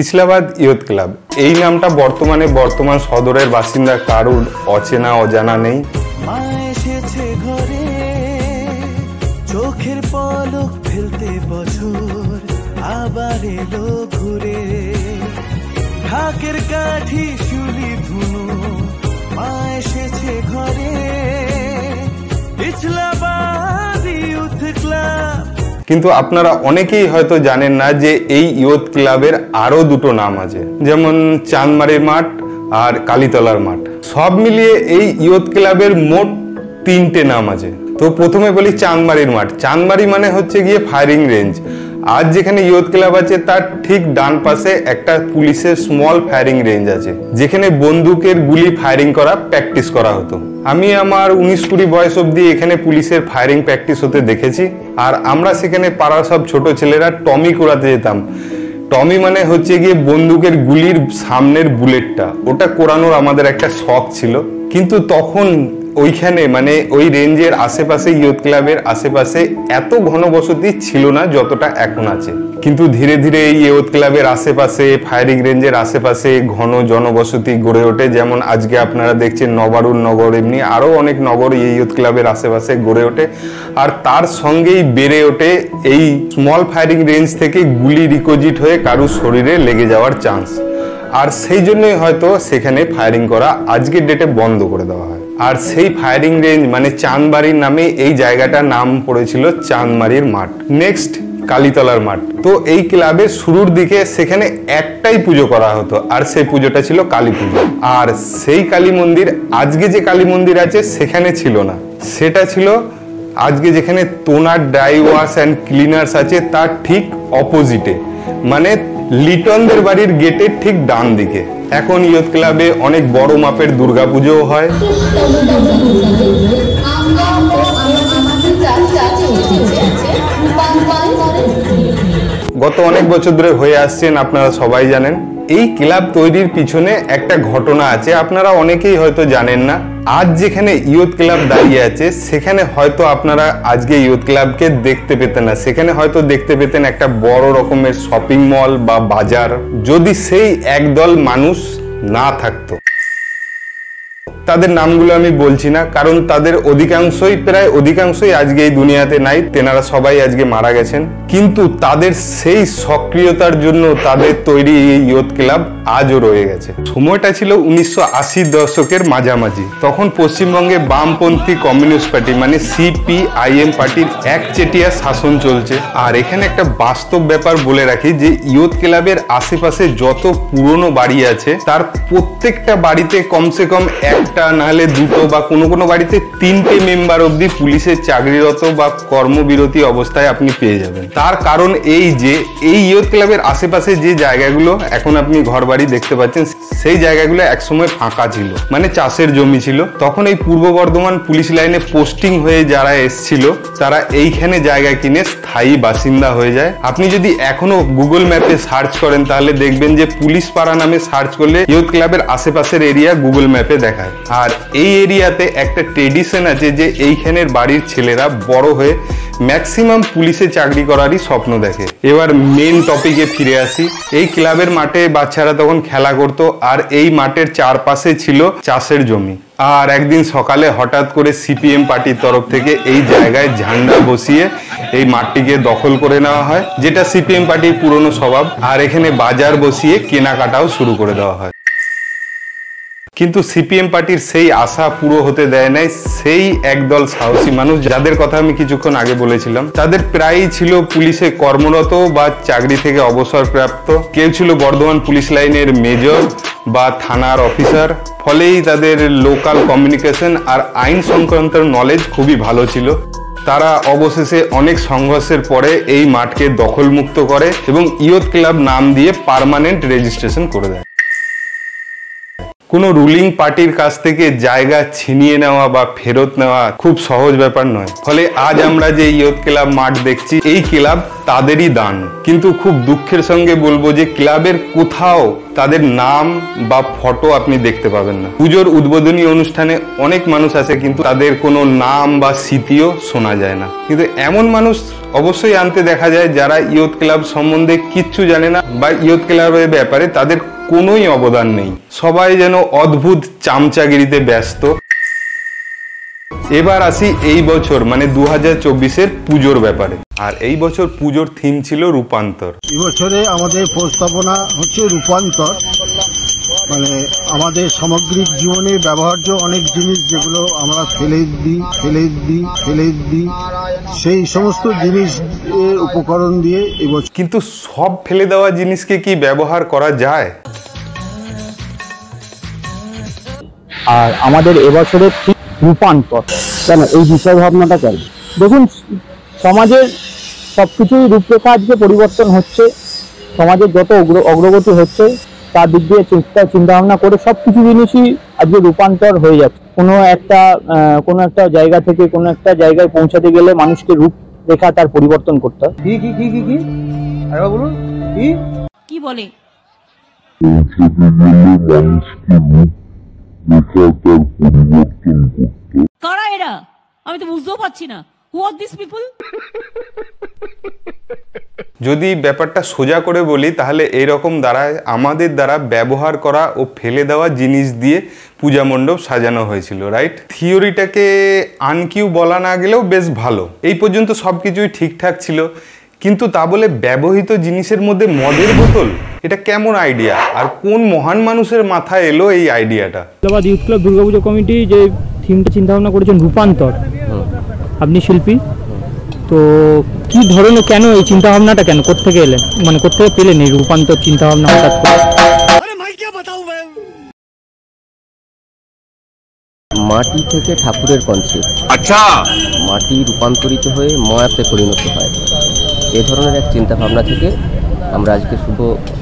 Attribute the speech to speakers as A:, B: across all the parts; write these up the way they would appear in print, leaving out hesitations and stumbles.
A: Islamabad youth club এই নামটা বর্তমান সদরের বাসিন্দা কারুর অচেনা অজানা নেই। চোখের পলক ফেলতে বছর আবার এলো ঘুরে, ঢাকের কাঠি শুলি ধুনু মা এসেছে ঘরে, ইসলামাবাদ ইয়ুথ ক্লাব। কিন্তু আপনারা অনেকেই হয়তো জানেন না যে এই ইয়ুথ ক্লাবের আরো দুটো নাম আছে, যেমন চাঁদমারির মাঠ আর কালীতলার মাঠ। সব মিলিয়ে এই ইয়ুথ ক্লাবের মোট 3টে নাম আছে। তো প্রথমে বলি চাঁদমারির মাঠ। চাঁদমারি মানে হচ্ছে গিয়ে ফায়ারিং রেঞ্জ। আজ যেখানে ইয়ুথ ক্লাব আছে তার ঠিক ডান পাশে একটা পুলিশের স্মল ফায়ারিং রেঞ্জ আছে, যেখানে বন্দুকের গুলি ফায়ারিং করা প্র্যাকটিস করা হতো। আমি আমার 19-20 বয়স অব্দি এখানে পুলিশের ফায়ারিং প্র্যাকটিস হতে দেখেছি। আর আমরা সেখানে পাড়ার সব ছোট ছেলেরা টমি কোরাতে যেতাম। টমি মানে হচ্ছে গিয়ে বন্দুকের গুলির সামনের বুলেটটা, ওটা কোরানোর আমাদের একটা শখ ছিল। কিন্তু তখন ওইখানে মানে ওই রেঞ্জের আশেপাশে ইয়ুথ ক্লাবের আশেপাশে এত ঘনবসতি ছিল না যতটা এখন আছে। কিন্তু ধীরে ধীরে এই ইয়ুথ ক্লাবের আশেপাশে ফায়ারিং রেঞ্জের আশেপাশে ঘন জনবসতি গড়ে ওঠে। যেমন আজকে আপনারা দেখছেন নবারুণ নগর, এমনি আরো অনেক নগর এই ইয়ুথ ক্লাবের আশেপাশে গড়ে ওঠে। আর তার সঙ্গেই বেড়ে ওঠে এই স্মল ফায়ারিং রেঞ্জ থেকে গুলি রিকোজিট হয়ে কারুর শরীরে লেগে যাওয়ার চান্স। আর সেই জন্যই হয়তো সেখানে ফায়ারিং করা আজকের ডেটে বন্ধ করে দেওয়া হয়। আর সেই ফায়ারিং রেঞ্জ মানে চাঁদমারির নামে এই জায়গাটার নাম পড়েছিল চাঁদমারির মাঠ। নেক্সট কালীতলার মাঠ। তো এই ক্লাবের শুরুর দিকে সেখানে একটাই পুজো করা হতো, আর সেই পুজোটা ছিল কালী পুজো। আর সেই কালী মন্দির আজকে যে কালী মন্দির আছে সেখানে ছিল না, সেটা ছিল আজকে যেখানে তোনার ড্রাই ওয়াশ অ্যান্ড ক্লিনার্স আছে তার ঠিক অপোজিটে, মানে লিটনদের বাড়ির গেটের ঠিক ডান দিকে। এখন ইয়ুথ ক্লাবে অনেক বড় মাপের দুর্গাপুজোও হয়। গত অনেক বছর ধরে হয়ে আসছেন, আপনারা সবাই জানেন। এই ক্লাব তৈরির পিছনে একটা ঘটনা আছে, আপনারা অনেকেই হয়তো জানেন না। আজ যেখানে ইয়ুথ ক্লাব দাঁড়িয়ে আছে সেখানে হয়তো আপনারা আজকে ইয়ুথ ক্লাবকে দেখতে পেতেন না, সেখানে হয়তো দেখতে পেতেন একটা বড় রকমের শপিং মল বা বাজার, যদি সেই একদল মানুষ না থাকতো। তাদের নামগুলো আমি বলছি না, কারণ তাদের প্রায় অধিকাংশই আজকে এই দুনিয়াতে নাই, তেনারা সবাই আজকে মারা গেছেন। কিন্তু তাদের সেই সক্রিয়তার জন্য তাদের তৈরি এই ইয়ুথ ক্লাব আজও রয়ে গেছে। সময়টা ছিল 1980 দশকের মাঝামাঝি। তখন পশ্চিমবঙ্গে বামপন্থী কমিউনিস্ট পার্টি মানে CPIM পার্টির একচেটিয়া শাসন চলছে। আর এখানে একটা বাস্তব ব্যাপার বলে রাখি যে ইয়ুথ ক্লাবের আশেপাশে যত পুরনো বাড়ি আছে তার প্রত্যেকটা বাড়িতে কমসে কম একটা নাহলে দুটো বা কোনো বাড়িতে 3টে মেম্বার অব্দি পুলিশের চাকরিরত বা কর্মবিরতি অবস্থায় আপনি পেয়ে যাবেন। তার কারণ এই যে এই ইয়ুথ ক্লাবের আশেপাশে যে জায়গাগুলো এখন আপনি ঘর বাড়ি দেখতে পাচ্ছেন সেই জায়গাগুলো একসময় ফাঁকা ছিল, মানে চাষের জমি ছিল। তখন এই পূর্ব বর্ধমান পুলিশ লাইনে পোস্টিং হয়ে যারা এসছিল তারা এইখানে জায়গা কিনে স্থায়ী বাসিন্দা হয়ে যায়। আপনি যদি এখনো গুগল ম্যাপে সার্চ করেন তাহলে দেখবেন যে পুলিশ পাড়া নামে সার্চ করলে ইয়ুথ ক্লাবের আশেপাশের এরিয়া গুগল ম্যাপে দেখায়। আর এই এরিয়াতে একটা ট্রেডিশন আছে যে এইখানের বাড়ির ছেলেরা বড় হয়ে ম্যাক্সিমাম পুলিশে চাকরি করারই স্বপ্ন দেখে। এবার মেন টপিকে ফিরে আসি। এই ক্লাবের মাঠে বাচ্চারা তখন খেলা করতো, আর এই মাঠের চারপাশে ছিল চাষের জমি। আর একদিন সকালে হঠাৎ করে CPM পার্টির তরফ থেকে এই জায়গায় ঝান্ডা বসিয়ে এই মাঠটিকে দখল করে নেওয়া হয়, যেটা CPM পার্টির পুরনো স্বভাব। আর এখানে বাজার বসিয়ে কেনাকাটাও শুরু করে দেওয়া হয়। কিন্তু CPM পার্টির সেই আশা পুরো হতে দেয় নাই সেই একদল সাহসী মানুষ, যাদের কথা আমি কিছুক্ষণ আগে বলেছিলাম। তাদের প্রায়ই ছিল পুলিশে কর্মরত বা চাকরি থেকে অবসরপ্রাপ্ত, কেউ ছিল বর্ধমান পুলিশ লাইনের মেজর বা থানার অফিসার। ফলেই তাদের লোকাল কমিউনিকেশন আর আইন সংক্রান্ত নলেজ খুবই ভালো ছিল। তারা অবশেষে অনেক সংঘর্ষের পরে এই মাঠকে দখলমুক্ত করে এবং ইয়ুথ ক্লাব নাম দিয়ে পার্মানেন্ট রেজিস্ট্রেশন করে দেয়। কোনো রুলিং পার্টির কাছ থেকে জায়গা ছিনিয়ে নেওয়া বা ফেরত নেওয়া খুব সহজ ব্যাপার নয়। ফলে আজ আমরা যে ইয়ুথ ক্লাব মাঠ দেখছি, এই ক্লাব তাদেরই দান। কিন্তু খুব দুঃখের সঙ্গে বলবো যে ক্লাবের কোথাও তাদের নাম বা ফটো আপনি দেখতে পাবেন না। পুজোর উদ্বোধনী অনুষ্ঠানে অনেক মানুষ আসে, কিন্তু তাদের কোনো নাম বা স্মৃতিও শোনা যায় না। কিন্তু এমন মানুষ অবশ্যই আনতে দেখা যায় যারা ইয়ুথ ক্লাব সম্বন্ধে কিচ্ছু জানে না বা ইয়ুথ ক্লাবের ব্যাপারে তাদের কোনোই অবদান নেই। সবাই যেন অদ্ভুত চামচাগিরিতে ব্যস্ত। এবার আসি এই বছর মানে 2024-এর পুজোর ব্যাপারে। আর এই বছর পুজোর থিম ছিল রূপান্তর।
B: এবছরে আমাদের প্রস্তাবনা হচ্ছে রূপান্তর, মানে আমাদের সামগ্রিক জীবনে ব্যবহার্য অনেক জিনিস যেগুলো আমরা ফেলে দিই সেই সমস্ত জিনিস উপকরণ দিয়ে এবছর।
A: কিন্তু সব ফেলে দেওয়া জিনিসকে কি ব্যবহার করা যায়?
C: আর আমাদের এবছরের রূপান্তর কেন, এই বিষয় ভাবনাটা কেন? দেখুন, সমাজের সবকিছুই রূপরেখা আজকে পরিবর্তন হচ্ছে। সমাজের যত অগ্রগতি হচ্ছে তার দিক দিয়ে চিন্তা ভাবনা করে সবকিছু জিনিসই আজকে রূপান্তর হয়ে যাচ্ছে। কোনো একটা জায়গা থেকে কোনো একটা জায়গায় পৌঁছাতে গেলে মানুষকে রূপরেখা তার পরিবর্তন করতে হয়। কি আরেকবার বলুন,
D: কি বলে? কারা এরা? আমি তো বুঝতেও পারছি না। হু আর দিস পিপল?
A: যদি ব্যাপারটা সোজা করে বলি তাহলে এইরকম দাঁড়ায়, আমাদের দ্বারা ব্যবহার করা ও ফেলে দেওয়া জিনিস দিয়ে পূজা মণ্ডপ সাজানো হয়েছিল, রাইট? থিওরিটাকে আনকিউ বলা না গেলেও বেশ ভালো। এই পর্যন্ত সবকিছুই ঠিকঠাক ছিল, কিন্তু তা বলে ব্যবহৃত জিনিসের মধ্যে মদের বোতল, এটা কেমন আইডিয়া? আর কোন মহান মানুষের মাথায় এলো এই আইডিয়াটা?
C: ইয়ুথ ক্লাব দুর্গাপুজো কমিটি যে থিমটা চিন্তা ভাবনা করেছেন রূপান্তর, আপনি শিল্পী, তো কি ধরনের, কেন এই চিন্তা ভাবনাটা, কেন কোত্থেকে এলেন, মানে কোত্থেকে পেলেন এই রূপান্তর চিন্তা ভাবনা হঠাৎ করে?
E: মাটি থেকে ঠাকুরের কনসেপ্ট, আচ্ছা, মাটি রূপান্তরিত হয়ে ময়াতে পরিণত হয়, এ ধরনের এক চিন্তা ভাবনা থেকে আমরা আজকে শুভ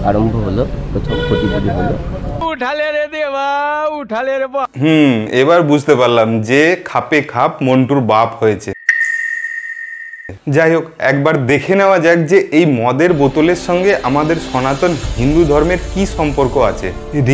E: আরম্ভ হলো, প্রথম প্রতিবাদী হলো।
A: এবার বুঝতে পারলাম যে খাপে খাপ মন্টুর বাপ হয়েছে। যাই হোক, একবার দেখে নেওয়া যাক যে এই মদের বোতলের সঙ্গে আমাদের সনাতন হিন্দু ধর্মের কি সম্পর্ক আছে।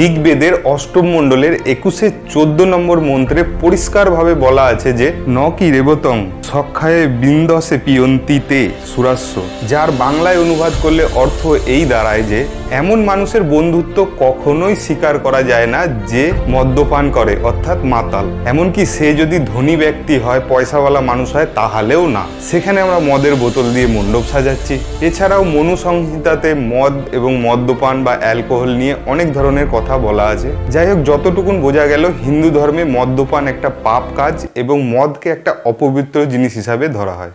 A: ঋগ্বেদের অষ্টম মণ্ডলের 21-14 নম্বর মন্ত্রে পরিষ্কারভাবে বলা আছে যে ন কি রেবতং সক্ষায়ে বিন্দসে পিয়ন্তিতে সুরাস্য, যার বাংলায় অনুবাদ করলে অর্থ এই দাঁড়ায় যে এমন মানুষের বন্ধুত্ব কখনোই স্বীকার করা যায় না যে মদ্যপান করে, অর্থাৎ মাতাল। এমনকি সে যদি ধনী ব্যক্তি হয়, পয়সাওয়ালা মানুষ হয়, তাহলেও না। সেখানে আমরা মদের বোতল দিয়ে মণ্ডপ সাজাচ্ছি। এছাড়াও মনু সংহিতাতে মদ এবং মদ্যপান বা অ্যালকোহল নিয়ে অনেক ধরনের কথা বলা আছে। যাই হোক, যতটুকুন বোঝা গেল হিন্দু ধর্মে মদ্যপান একটা পাপ কাজ এবং মদকে একটা অপবিত্র জিনিস হিসাবে ধরা হয়।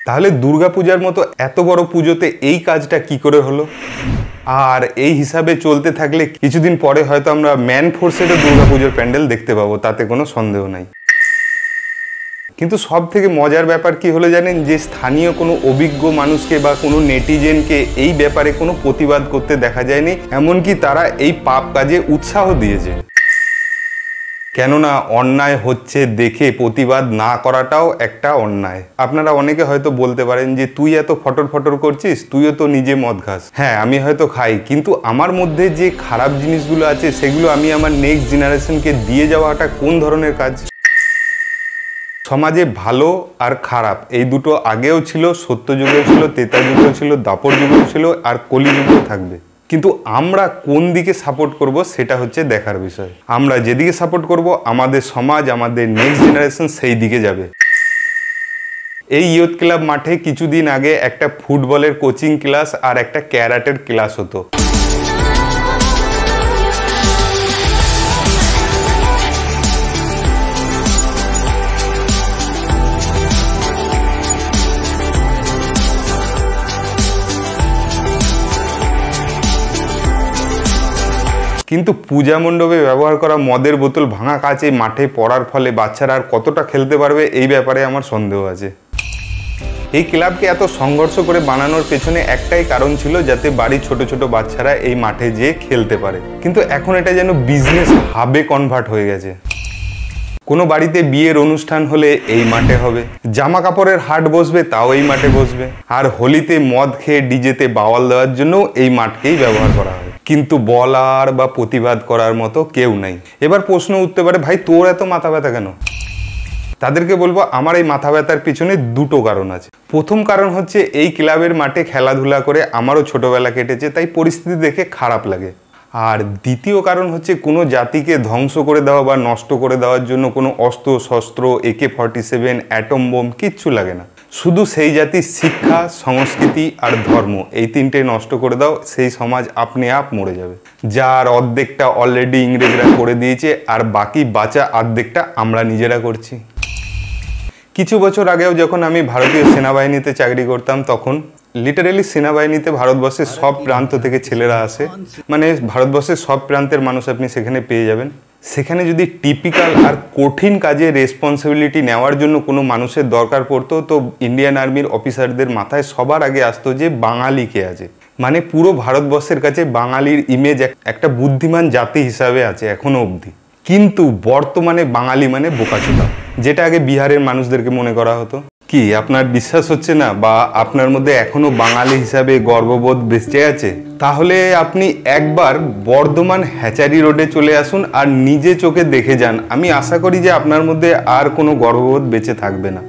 A: তাহলে দুর্গাপূজার মতো এত বড় পুজোতে এই কাজটা কি করে হলো? আর এই হিসাবে চলতে থাকলে কিছুদিন পরে হয়তো আমরা ম্যান ফোর্সেরও দুর্গাপুজোর প্যান্ডেল দেখতে পাবো, তাতে কোনো সন্দেহ নাই। কিন্তু সব থেকে মজার ব্যাপার কি হলো জানেন? যে স্থানীয় কোনো অভিজ্ঞ মানুষকে বা কোনো নেটিজেনকে এই ব্যাপারে কোনো প্রতিবাদ করতে দেখা যায়নি, এমনকি তারা এই পাপ কাজে উৎসাহ দিয়েছে। কেননা অন্যায় হচ্ছে দেখে প্রতিবাদ না করাটাও একটা অন্যায়। আপনারা অনেকে হয়তো বলতে পারেন যে তুই এত ফটর ফটর করছিস, তুইও তো নিজে মদ খাস। হ্যাঁ, আমি হয়তো খাই, কিন্তু আমার মধ্যে যে খারাপ জিনিসগুলো আছে সেগুলো আমি আমার নেক্সট জেনারেশনকে দিয়ে যাওয়াটা কোন ধরনের কাজ? সমাজে ভালো আর খারাপ এই দুটো আগেও ছিল, সত্য যুগেও ছিল, ত্রেতা যুগেও ছিল, দাপর যুগেও ছিল, আর কলি যুগেও থাকবে। কিন্তু আমরা কোন দিকে সাপোর্ট করব সেটা হচ্ছে দেখার বিষয়। আমরা যেদিকে সাপোর্ট করব আমাদের সমাজ, আমাদের নেক্সট জেনারেশন সেই দিকে যাবে। এই ইয়ুথ ক্লাব মাঠে কিছুদিন আগে একটা ফুটবলের কোচিং ক্লাস আর একটা ক্যারাটের ক্লাস হতো। কিন্তু পূজা মণ্ডপে ব্যবহার করা মদের বোতল ভাঙা কাচে মাঠে পড়ার ফলে বাচ্চারা আর কতটা খেলতে পারবে এই ব্যাপারে আমার সন্দেহ আছে। এই ক্লাবকে এত সংঘর্ষ করে বানানোর পেছনে একটাই কারণ ছিল, যাতে বাড়ির ছোট ছোট বাচ্চারা এই মাঠে যেয়ে খেলতে পারে। কিন্তু এখন এটা যেন বিজনেস হাবে কনভার্ট হয়ে গেছে। কোনো বাড়িতে বিয়ের অনুষ্ঠান হলে এই মাঠে হবে, জামা কাপড়ের হাট বসবে তাও এই মাঠে বসবে, আর হোলিতে মদ খেয়ে ডিজেতে বাওয়াল দেওয়ার জন্য এই মাঠকেই ব্যবহার করা হয়। কিন্তু বলার বা প্রতিবাদ করার মতো কেউ নাই। এবার প্রশ্ন উঠতে পারে, ভাই তোর এত মাথা ব্যথা কেন? তাদেরকে বলবো, আমার এই মাথা ব্যথার পিছনে দুটো কারণ আছে। প্রথম কারণ হচ্ছে, এই ক্লাবের মাঠে খেলাধুলা করে আমারও ছোটবেলা কেটেছে, তাই পরিস্থিতি দেখে খারাপ লাগে। আর দ্বিতীয় কারণ হচ্ছে, কোনো জাতিকে ধ্বংস করে দেওয়া বা নষ্ট করে দেওয়ার জন্য কোনো অস্ত্র শস্ত্র, AK-47, অ্যাটম বোম কিচ্ছু লাগে না। শুধু সেই জাতির শিক্ষা, সংস্কৃতি আর ধর্ম, এই তিনটে নষ্ট করে দাও, সেই সমাজ আপনি আপ মরে যাবে। যার অর্ধেকটা অলরেডি ইংরেজরা করে দিয়েছে, আর বাকি বাঁচা অর্ধেকটা আমরা নিজেরা করছি। কিছু বছর আগেও যখন আমি ভারতীয় সেনাবাহিনীতে চাকরি করতাম, তখন লিটারেলি সেনাবাহিনীতে ভারতবর্ষের সব প্রান্ত থেকে ছেলেরা আসে, মানে ভারতবর্ষের সব প্রান্তের মানুষ আপনি সেখানে পেয়ে যাবেন। সেখানে যদি টিপিক্যাল আর কঠিন কাজে রেসপন্সিবিলিটি নেওয়ার জন্য কোনো মানুষের দরকার পড়তো, তো ইন্ডিয়ান আর্মির অফিসারদের মাথায় সবার আগে আসতো যে বাঙালি কে আছে। মানে পুরো ভারতবর্ষের কাছে বাঙালির ইমেজ একটা বুদ্ধিমান জাতি হিসাবে আছে এখনো অবধি। কিন্তু বর্তমানে বাঙালি মানে বোকাচোদা, যেটা আগে বিহারের মানুষদেরকে মনে করা হতো। কি আপনার বিশ্বাস হচ্ছে না, বা আপনার মধ্যে এখনো বাঙালি হিসাবে গর্ববোধ বেঁচে আছে? তাহলে আপনি একবার বর্ধমান হ্যাচারি রোডে চলে আসুন আর নিজে চোখে দেখে যান। আমি আশা করি যে আপনার মধ্যে আর কোনো গর্ববোধ বেঁচে থাকবে না।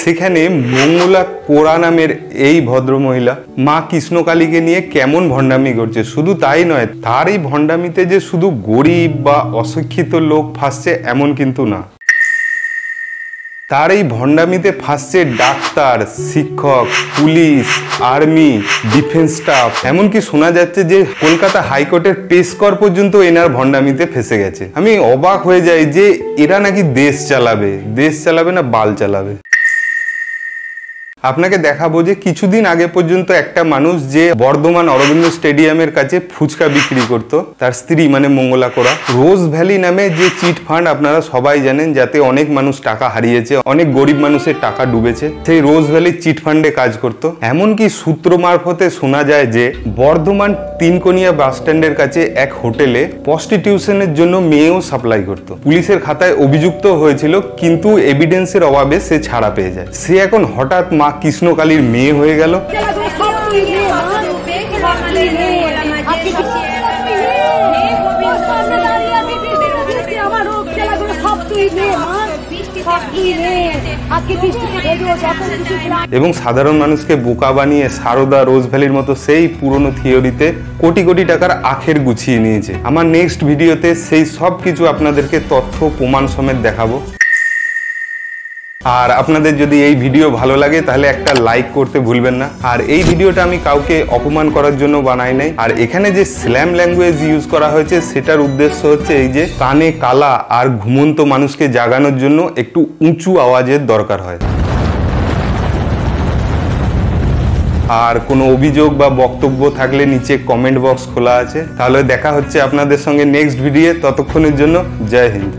A: সেখানে মঙ্গলা কোরা নামের এই ভদ্রমহিলা মা কৃষ্ণকালীকে নিয়ে কেমন ভণ্ডামি করছে। শুধু তাই নয়, তার এই ভণ্ডামিতে যে শুধু গরিব বা অশিক্ষিত লোক ফাঁসছে এমন কিন্তু না। তার এই ভণ্ডামিতে ফাঁসছে ডাক্তার, শিক্ষক, পুলিশ, আর্মি, ডিফেন্স স্টাফ, এমনকি শোনা যাচ্ছে যে কলকাতা হাইকোর্টের পেশকর পর্যন্ত এনার ভণ্ডামিতে ফেসে গেছে। আমি অবাক হয়ে যাই যে এরা নাকি দেশ চালাবে না বাল চালাবে। আপনাকে দেখাবো যে কিছুদিন আগে পর্যন্ত একটা মানুষ যে বর্ধমান অরবিন্দ স্টেডিয়ামের কাছে ফুচকা বিক্রি করত, তার স্ত্রী মানে মঙ্গলা কোরা, রোজ ভ্যালি নামে যে চিট ফান্ড আপনারা সবাই জানেন, যাতে অনেক মানুষ টাকা হারিয়েছে, অনেক গরিব মানুষের টাকা ডুবেছে, সেই রোজ ভ্যালি চিট ফান্ডে কাজ করত। এমনকি সূত্র মারফতে শোনা যায় যে বর্ধমান তিনকোনিয়া বাস স্ট্যান্ডের কাছে এক হোটেলে প্রস্টিটিউশনের জন্য মেয়েও সাপ্লাই করত। পুলিশের খাতায় অভিযুক্ত হয়েছিল, কিন্তু এভিডেন্সের অভাবে সে ছাড়া পেয়ে যায়। সে এখন হঠাৎ মা কৃষ্ণকালীর মেয়ে হয়ে গেল। এবং সাধারণ মানুষকে বোকা বানিয়ে সারদা, রোজ ভ্যালির মতো সেই পুরনো থিওরিতে কোটি কোটি টাকার আখের গুছিয়ে নিয়েছে। আমার নেক্সট ভিডিওতে সেই সব কিছু আপনাদেরকে তথ্য প্রমাণ সমেত দেখাবো। আর আপনাদের যদি এই ভিডিও ভালো লাগে তাহলে একটা লাইক করতে ভুলবেন না। আর এই ভিডিওটা আমি কাউকে অপমান করার জন্য বানাই নাই। আর এখানে যে স্ল্যাম ল্যাঙ্গুয়েজ ইউজ করা হয়েছে সেটার উদ্দেশ্য হচ্ছে এই যে কানে কালা আর ঘুমন্ত মানুষকে জাগানোর জন্য একটু উঁচু আওয়াজের দরকার হয়। আর কোনো অভিযোগ বা বক্তব্য থাকলে নিচে কমেন্ট বক্স খোলা আছে। তাহলে দেখা হচ্ছে আপনাদের সঙ্গে নেক্সট ভিডিও। ততক্ষণের জন্য জয় হিন্দ।